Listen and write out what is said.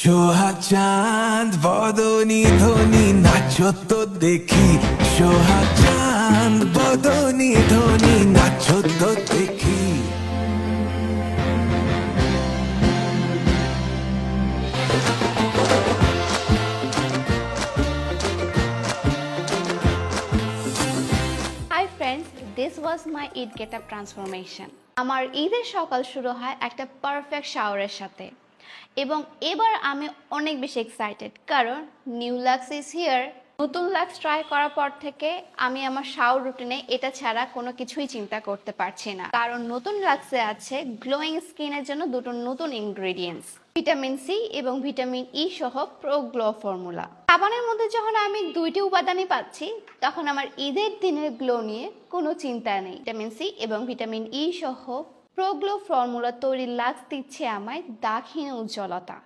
সোহাগ চাঁদ বদনি ধনি নাচো তো দেখি, সোহাগ চাঁদ বদনি ধনি নাচো তো দেখি। Hi friends, this was my Eid getup transformation. আমার ঈদের সকাল শুরু হয় একটা পারফেক্ট শাওয়ারের সাথে, এবং এবার আমি অনেক বেশি এক্সাইটেড কারণ নিউ লাক্স ইজ হিয়ার। নতুন লাক্স ট্রাই করার পর থেকে আমি আমার শাওয়ার রুটিনে এটা ছাড়া কোনো কিছুই চিন্তা করতে পারছি না, কারণ নতুন লাক্সে আছে গ্লোয়িং স্কিনের জন্য দুটো নতুন ইনগ্রেডিয়েন্টস, ভিটামিন সি এবং ভিটামিন ই সহ প্রো গ্লো ফর্মুলা। সাবানের মধ্যে যখন আমি দুইটি উপাদানই পাচ্ছি, তখন আমার ঈদের দিনের গ্লো নিয়ে কোনো চিন্তা নেই। ভিটামিন সি এবং ভিটামিন ই সহ প্রো গ্লো ফর্মুলা তৈরি লাক্স দিচ্ছে আমায় দাগহীন উজ্জ্বলতা।